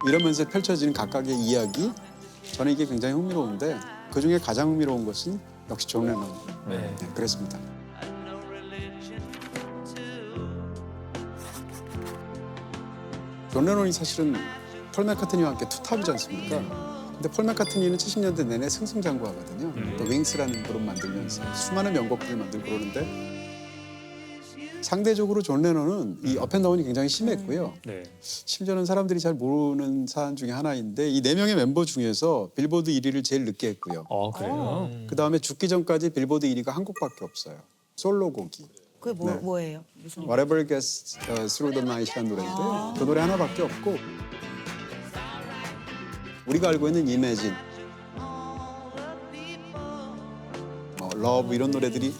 이러면서 펼쳐지는 각각의 이야기, 저는 이게 굉장히 흥미로운데 그중에 가장 흥미로운 것은 역시 존 레논. 네, 그랬습니다. 존 레논이 사실은 폴 맥카트니와 함께 투탑이지 않습니까? 근데 폴 맥카트니는 70년대 내내 승승장구하거든요. 또 윙스라는 그룹 만들면서 수많은 명곡들을 만들고 그러는데 상대적으로 존 레논은 이 업앤다운이 굉장히 심했고요. 심지어는 사람들이 잘 모르는 사안 중에 하나인데 이 4명의 멤버 중에서 빌보드 1위를 제일 늦게 했고요. 그래요? 그다음에 죽기 전까지 빌보드 1위가 한 곡밖에 없어요. 솔로곡이. 그게 뭐예요? 무슨 Whatever Gets Through the Night이라는 노래인데요. 그 노래 하나밖에 없고 우리가 알고 있는 Imagine, Love 이런 노래들이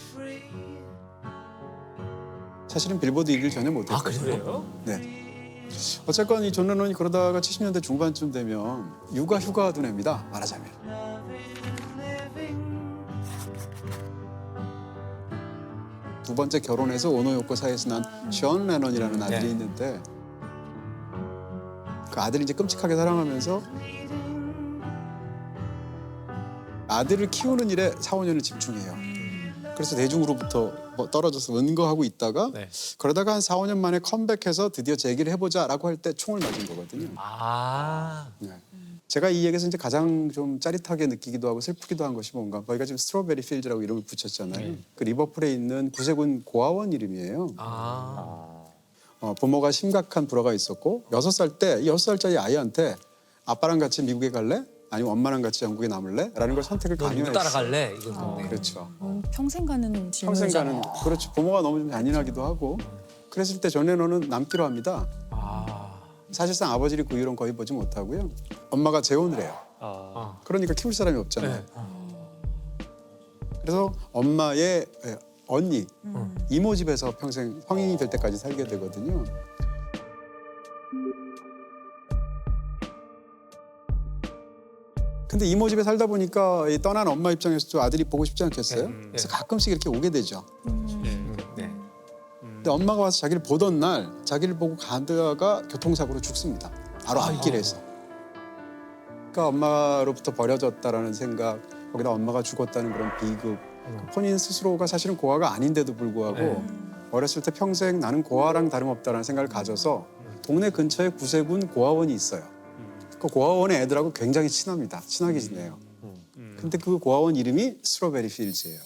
사실은 빌보드 1위를 전혀 못했어요. 그래요? 네. 어쨌건 이 존 레논이 그러다가 70년대 중반쯤 되면 육아 휴가도 냅니다. 말하자면. 두 번째 결혼해서 오노 요코 사이에서 난 션 레논이라는 아들이 있는데 그 아들이 이제 끔찍하게 사랑하면서 아들을 키우는 일에 4, 5년을 집중해요. 그래서 대중으로부터 떨어져서 은거하고 있다가 그러다가 한 4, 5년 만에 컴백해서 드디어 재기를 해보자라고 할 때 총을 맞은 거거든요. 네. 제가 이 얘기에서 이제 가장 좀 짜릿하게 느끼기도 하고 슬프기도 한 것이 뭔가 저희가 지금 스트로베리 필드라고 이름을 붙였잖아요. 그 리버풀에 있는 구세군 고아원 이름이에요. 부모가 심각한 불화가 있었고 6살 때 6살짜리 아이한테 아빠랑 같이 미국에 갈래? 아니면 엄마랑 같이 영국에 남을래? 라는 걸 선택을 강요했어요. 따라갈래? 이거. 그렇죠. 평생 가는 질문이죠. 평생 가는, 그렇죠. 부모가 너무 좀 잔인하기도 하고 그랬을 때 존 레논은 남기로 합니다. 사실상 아버지를 그 이후로는 거의 보지 못하고요. 엄마가 재혼을 해요. 그러니까 키울 사람이 없잖아요. 그래서 엄마의 언니, 이모 집에서 평생 성인이 될 때까지 살게 되거든요. 근데 이모 집에 살다 보니까 이 떠난 엄마 입장에서도 아들이 보고 싶지 않겠어요? 그래서 가끔씩 이렇게 오게 되죠. 근데 엄마가 와서 자기를 보던 날 자기를 보고 가다가 교통사고로 죽습니다. 바로 앞길에서. 그러니까 엄마로부터 버려졌다라는 생각, 거기다 엄마가 죽었다는 그런 비극. 본인 스스로가 사실은 고아가 아닌데도 불구하고 어렸을 때 평생 나는 고아랑 다름없다라는 생각을 가져서 동네 근처에 구세군 고아원이 있어요. 그 고아원의 애들하고 굉장히 친합니다. 친하게 지내요. 근데 그 고아원 이름이 스트로베리 필즈예요.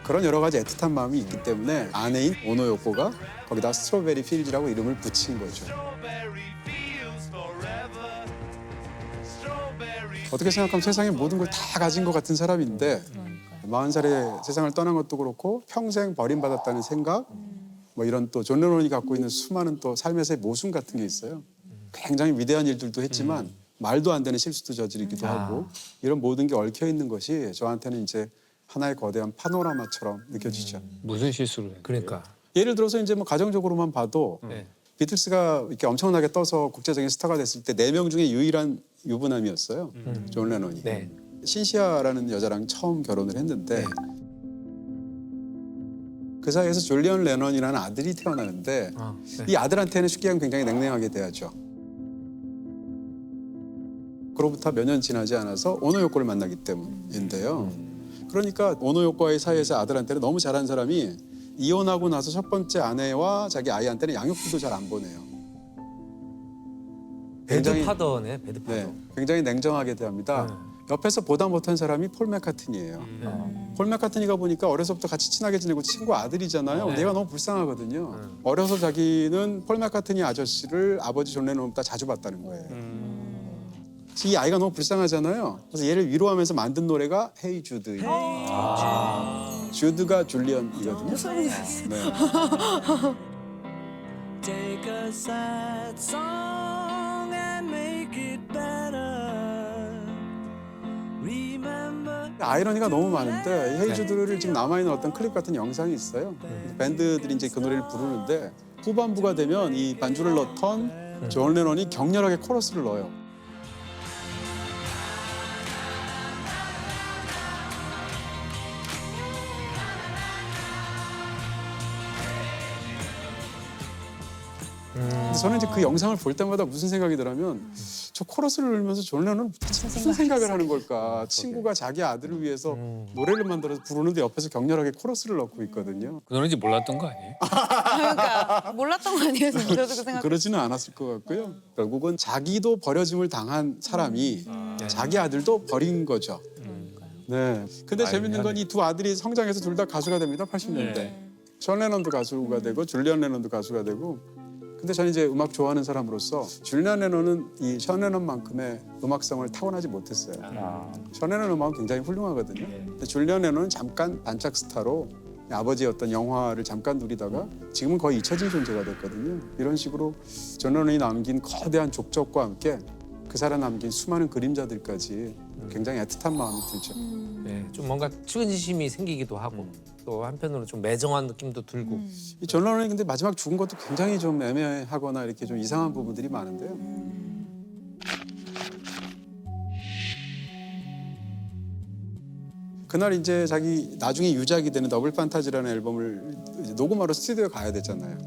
그런 여러 가지 애틋한 마음이 있기 때문에 아내인 오노 요코가 거기다 스트로베리 필즈라고 이름을 붙인 거죠. 어떻게 생각하면 세상의 모든 걸 다 가진 것 같은 사람인데 40살에 세상을 떠난 것도 그렇고 평생 버림받았다는 생각, 뭐 이런 또 존 레논이 갖고 있는 수많은 또 삶에서의 모순 같은 게 있어요. 굉장히 위대한 일들도 했지만 말도 안 되는 실수도 저지르기도 하고 이런 모든 게 얽혀 있는 것이 저한테는 이제 하나의 거대한 파노라마처럼 느껴지죠. 무슨 실수를 했어요? 그러니까. 예를 들어서 이제 뭐 가정적으로만 봐도 비틀스가 이렇게 엄청나게 떠서 국제적인 스타가 됐을 때 4명 중에 유일한 유부남이었어요. 존 레논이. 신시아라는 여자랑 처음 결혼을 했는데 그 사이에서 줄리언 레논이라는 아들이 태어나는데 이 아들한테는 쉽게 하면 굉장히 냉랭하게 대하죠. 그로부터 몇 년 지나지 않아서 오노 요코를 만나기 때문인데요. 그러니까 오노 요코와의 사이에서 아들한테는 너무 잘한 사람이 이혼하고 나서 첫 번째 아내와 자기 아이한테는 양육비도 잘 안 보내요. 배드파더네, 배드파더. 네, 굉장히 냉정하게 대합니다. 옆에서 보다 못한 사람이 폴 맥카트니예요. 폴 맥카트니가 보니까 어려서부터 같이 친하게 지내고 친구 아들이잖아요. 얘가 너무 불쌍하거든요. 어려서 자기는 폴 맥카트니 아저씨를 아버지 존 레논보다 자주 봤다는 거예요. 이 아이가 너무 불쌍하잖아요. 그래서 얘를 위로하면서 만든 노래가 헤이 주드. 주드가 줄리언이거든요. 네. Take a sad song and make it better. Remember. 아이러니가 너무 많은데 헤이 주드를 지금 남아있는 어떤 클립 같은 영상이 있어요. 밴드들이 이제 그 노래를 부르는데 후반부가 되면 이 반주를 넣던 존 레논이 격렬하게 코러스를 넣어요. 근데 저는 이제 그 영상을 볼 때마다 무슨 생각이 들냐면 저 코러스를 울면서 존 레논은 대체 무슨 생각을 하는 걸까? 친구가 자기 아들을 위해서 노래를 만들어서 부르는데 옆에서 격렬하게 코러스를 넣고 있거든요. 그 노래인지 몰랐던 거 아니에요? 그러니까 몰랐던 거 아니에요? 저도 그 생각. 그러지는 않았을 것 같고요. 결국은 자기도 버려짐을 당한 사람이 자기 아들도 버린 거죠. 네. 근데 재밌는 건 이 두 아들이 성장해서 둘 다 가수가 됩니다. 80년대. 션 레논도 가수가 되고 줄리안 레논도 가수가 되고. 근데 저는 이제 음악 좋아하는 사람으로서 줄리안 레논은 이 션 레논만큼의 음악성을 타고나지 못했어요. 션 레논 음악은 굉장히 훌륭하거든요. 근데 줄리안 레논은 잠깐 반짝 스타로 아버지의 어떤 영화를 잠깐 누리다가 지금은 거의 잊혀진 존재가 됐거든요. 이런 식으로 존 레논이 남긴 거대한 족적과 함께 그 사람 남긴 수많은 그림자들까지 굉장히 애틋한 마음이 들죠. 네, 좀 뭔가 측은지심이 생기기도 하고 또 한편으로 좀 매정한 느낌도 들고. 이 존 레논이 근데 마지막 죽은 것도 굉장히 좀 애매하거나 이렇게 좀 이상한 부분들이 많은데요. 그날 이제 자기 나중에 유작이 되는 더블 판타지라는 앨범을 이제 녹음하러 스튜디오에 가야 되잖아요.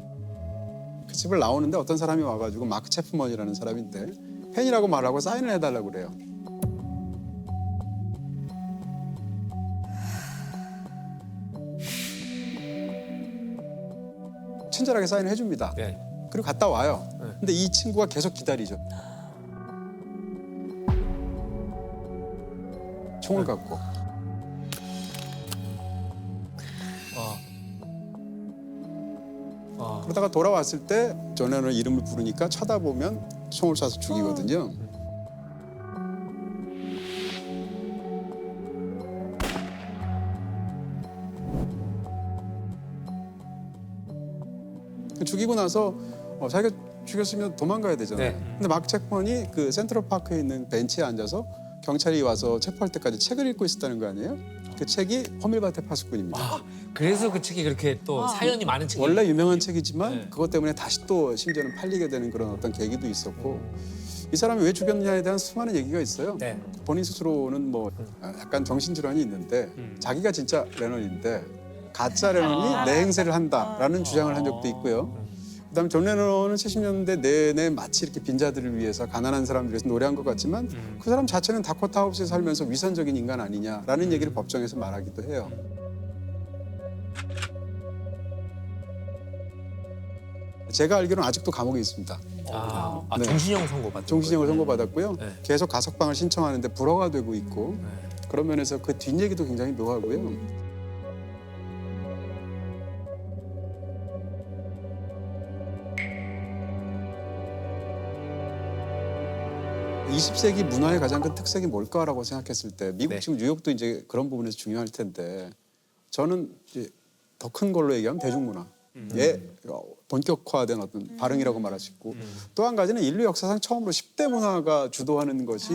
그 집을 나오는데 어떤 사람이 와가지고 마크 체프먼이라는 사람인데 팬이라고 말하고 사인을 해달라고 그래요. 친절하게 사인을 해줍니다. 네. 그리고 갔다 와요. 근데 이 친구가 계속 기다리죠. 총을 갖고. 그러다가 돌아왔을 때 존 레논 이름을 부르니까 쳐다보면 총을 쏴서 죽이거든요. 죽이고 나서 자기가 죽였으면 도망가야 되잖아요. 네. 근데 마크 체프먼이 그 센트럴 파크에 있는 벤치에 앉아서 경찰이 와서 체포할 때까지 책을 읽고 있었다는 거 아니에요? 그 책이 허밀밭의 파수꾼입니다. 그래서 그 책이 그렇게 또 사연이 많은 책이 원래 유명한 책이지만 네. 그것 때문에 다시 또 심지어는 팔리게 되는 그런 어떤 계기도 있었고 이 사람이 왜 죽였느냐에 대한 수많은 얘기가 있어요. 네. 본인 스스로는 뭐 약간 정신질환이 있는데 자기가 진짜 레논인데 가짜 레논이 내 행세를 한다라는 주장을 한 적도 있고요. 그다음에 존 레논은 70년대 내내 마치 이렇게 빈자들을 위해서 가난한 사람들 위해서 노래한 것 같지만 그 사람 자체는 다코타 하우스에 살면서 위선적인 인간 아니냐라는 얘기를 법정에서 말하기도 해요. 제가 알기로는 아직도 감옥에 있습니다. 네. 종신형 선고받은 종신형을 거예요. 선고받았고요. 네. 계속 가석방을 신청하는데 불허가 되고 있고 그런 면에서 그 뒷얘기도 굉장히 묘하고요. 20세기 문화의 가장 큰 특색이 뭘까라고 생각했을 때 미국 네. 지금 뉴욕도 이제 그런 부분에서 중요할 텐데 저는 이제 더 큰 걸로 얘기하면 대중문화의 본격화된 어떤 발흥이라고 말할 수 있고 또 한 가지는 인류 역사상 처음으로 10대 문화가 주도하는 것이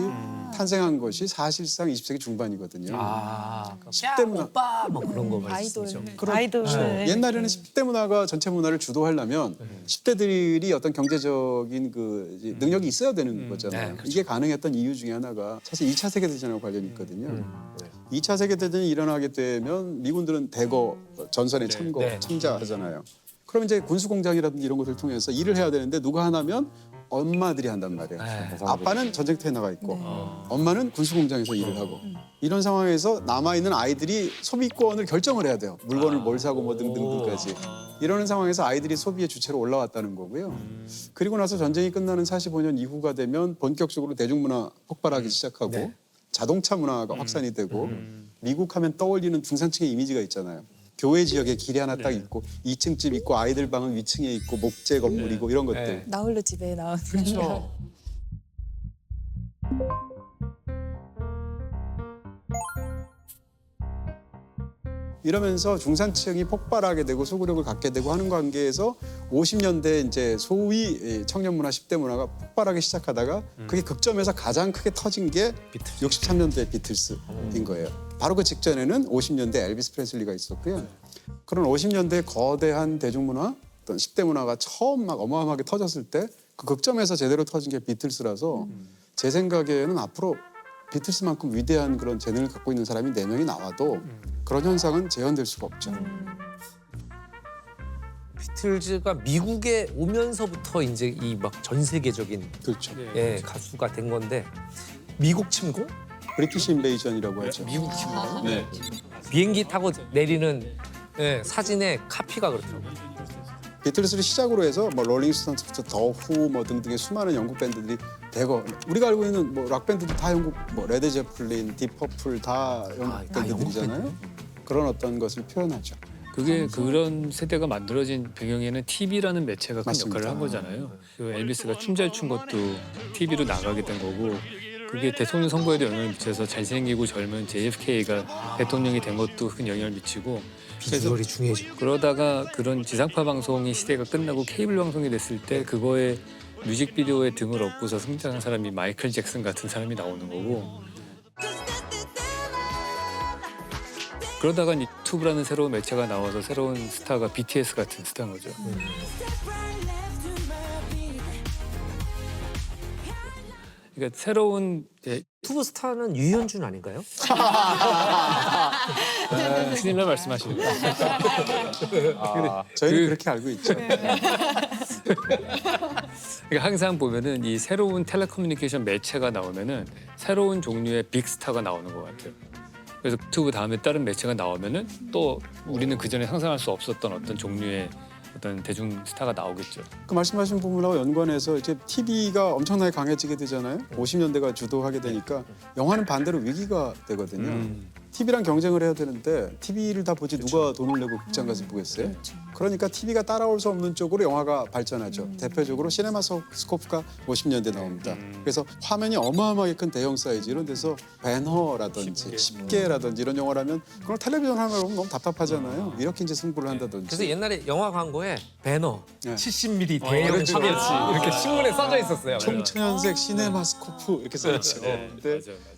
탄생한 것이 사실상 20세기 중반이거든요. 아, 10대 문화. 오빠 뭐 그런 거 아이돌. 말씀이죠. 아이돌. 옛날에는 10대 문화가 전체 문화를 주도하려면 10대들이 어떤 경제적인 그 이제 능력이 있어야 되는 거잖아요. 네, 그렇죠. 이게 가능했던 이유 중에 하나가 사실 2차 세계대전하고 관련이 있거든요. 2차 세계대전이 일어나게 되면 미군들은 대거 전선에 네. 참가하잖아요. 그럼 이제 군수공장이라든지 이런 것을 통해서 일을 해야 되는데 누가 하나면 엄마들이 한단 말이에요. 네. 아빠는 전쟁터에 나가 있고 엄마는 군수공장에서 일을 하고 이런 상황에서 남아있는 아이들이 소비권을 결정을 해야 돼요. 물건을 뭘 사고 뭐 등등등까지. 이러는 상황에서 아이들이 소비의 주체로 올라왔다는 거고요. 그리고 나서 전쟁이 끝나는 45년 이후가 되면 본격적으로 대중문화 폭발하기 시작하고 네. 자동차 문화가 확산이 되고 미국 하면 떠올리는 중산층의 이미지가 있잖아요. 교회 지역에 길이 하나 딱 있고 2층 집 있고 아이들 방은 위층에 있고 목재 건물이고 이런 것들. 네. 나홀로 집에 나오는. 그렇죠. 이러면서 중산층이 폭발하게 되고 소구력을 갖게 되고 하는 관계에서 50년대 이제 소위 청년 문화, 10대 문화가 폭발하기 시작하다가 그게 극점에서 가장 크게 터진 게 63년대 비틀스인 거예요. 바로 그 직전에는 50년대 엘비스 프레슬리가 있었고요. 그런 50년대 거대한 대중문화, 어떤 10대 문화가 처음 막 어마어마하게 터졌을 때 그 극점에서 제대로 터진 게 비틀스라서 제 생각에는 앞으로 비틀스만큼 위대한 그런 재능을 갖고 있는 사람이 4명이 나와도 그런 현상은 재현될 수가 없죠. 비틀즈가 미국에 오면서부터 이제 이 막 전 세계적인 그렇죠. 예, 가수가 된 건데 미국 침공? 브리티시 인베이전이라고 하죠. 미국 친구가. 네. 비행기 타고 내리는 예, 사진의 카피가 그렇더라고요. 비틀즈를 시작으로 해서 뭐 롤링스톤스부터 더후 뭐 등등의 수많은 영국 밴드들이 대거 우리가 알고 있는 뭐 락 밴드도 다 영국 뭐 레드 제플린, 딥퍼플 다 영국 다 영국 밴드들이잖아요. 그런 어떤 것을 표현하죠. 그게 그런 세대가 만들어진 배경에는 TV라는 매체가 큰 맞습니다. 역할을 한 거잖아요. 그 엘비스가 춤 잘 춘 것도 TV로 나가게 된 거고 그게 대통령 선거에도 영향을 미쳐서 잘생기고 젊은 JFK가 대통령이 된 것도 큰 영향을 미치고 비주얼이 중요해지고. 그러다가 그런 지상파 방송의 시대가 끝나고 케이블 방송이 됐을 때 그거에 뮤직비디오에 등을 업고서 성장한 사람이 마이클 잭슨 같은 사람이 나오는 거고 그러다가 유튜브라는 새로운 매체가 나와서 새로운 스타가 BTS 같은 스타인 거죠. 그러니까 새로운 투브 스타는 유현준 아닌가요? 큰일 날 말씀하시는 거예요. 저희는 그렇게 알고 있죠. 그러니까 항상 보면은 이 새로운 텔레커뮤니케이션 매체가 나오면은 새로운 종류의 빅스타가 나오는 것 같아요. 그래서 유튜브 다음에 다른 매체가 나오면은 또 우리는 그 전에 상상할 수 없었던 어떤 종류의 어떤 대중 스타가 나오겠죠. 그 말씀하신 부분하고 연관해서 이제 TV가 엄청나게 강해지게 되잖아요. 50년대가 주도하게 되니까 영화는 반대로 위기가 되거든요. TV랑 경쟁을 해야 되는데 TV를 다 보지 누가 돈을 내고 극장 가서 보겠어요? 그러니까 TV가 따라올 수 없는 쪽으로 영화가 발전하죠. 대표적으로 시네마스코프가 50년대 나옵니다. 그래서 화면이 어마어마하게 큰 대형 사이즈 이런 데서 배너라든지 10개라든지 이런 영화라면 그걸 텔레비전 하나로 보면 너무 답답하잖아요. 이렇게 이제 승부를 한다든지. 그래서 옛날에 영화 광고에 배너 네. 70mm 대형 그렇죠. 화면 이렇게 신문에 써져 있었어요. 청천연색 시네마스코프 이렇게 써있죠. 근데 맞아요.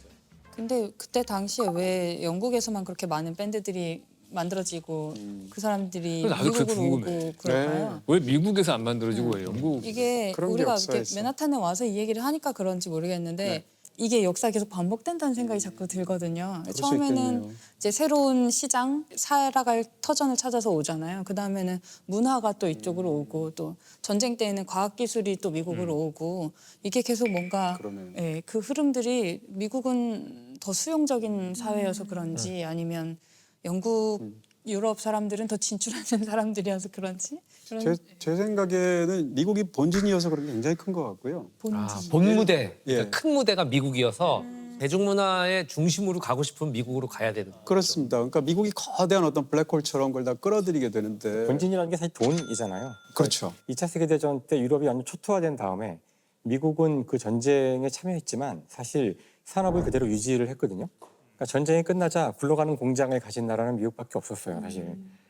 근데 그때 당시에 왜 영국에서만 그렇게 많은 밴드들이 만들어지고 그 사람들이 나도 그게 미국으로 궁금해. 오고 그럴까요? 왜 미국에서 안 만들어지고 왜 영국? 이게 그런 게 우리가 역사에 이렇게 있어. 맨하탄에 와서 이 얘기를 하니까 그런지 모르겠는데 네. 이게 역사 계속 반복된다는 생각이 자꾸 들거든요. 그럴 수 처음에는 있겠네요. 이제 새로운 시장, 살아갈 터전을 찾아서 오잖아요. 그 다음에는 문화가 또 이쪽으로 오고 또 전쟁 때에는 과학기술이 또 미국으로 오고 이게 계속 뭔가 그러네요. 예, 그 흐름들이 미국은 더 수용적인 사회여서 그런지 아니면 영국, 유럽 사람들은 더 진출하는 사람들이어서 그런지 그런 제 생각에는 미국이 본진이어서 그런 게 굉장히 큰 것 같고요. 본질. 본 무대, 예. 그러니까 큰 무대가 미국이어서 대중문화의 중심으로 가고 싶으면 미국으로 가야 되는. 그렇습니다. 그러니까 미국이 거대한 어떤 블랙홀처럼 걸 다 끌어들이게 되는데. 본진이라는 게 사실 돈이잖아요. 그렇죠. 2차 세계대전 때 유럽이 완전 초토화된 다음에 미국은 그 전쟁에 참여했지만 사실 산업을 그대로 유지를 했거든요. 그러니까 전쟁이 끝나자 굴러가는 공장을 가진 나라는 미국밖에 없었어요, 사실.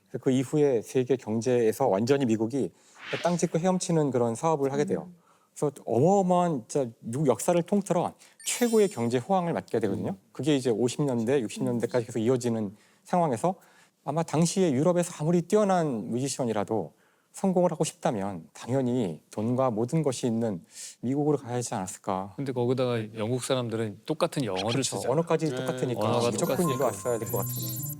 그래서 그 이후에 세계 경제에서 완전히 미국이 땅 짚고 헤엄치는 그런 사업을 하게 돼요. 그래서 어마어마한 진짜 미국 역사를 통틀어 최고의 경제 호황을 맞게 되거든요. 그게 이제 50년대, 60년대까지 계속 이어지는 상황에서 아마 당시에 유럽에서 아무리 뛰어난 뮤지션이라도 성공을 하고 싶다면 당연히 돈과 모든 것이 있는 미국으로 가야 하지 않았을까. 근데 거기다가 영국 사람들은 똑같은 영어를 그렇죠. 쓰잖아요. 언어까지 똑같으니까 언어가 무조건 똑같으니까. 이리 왔어야 될 것 같은데.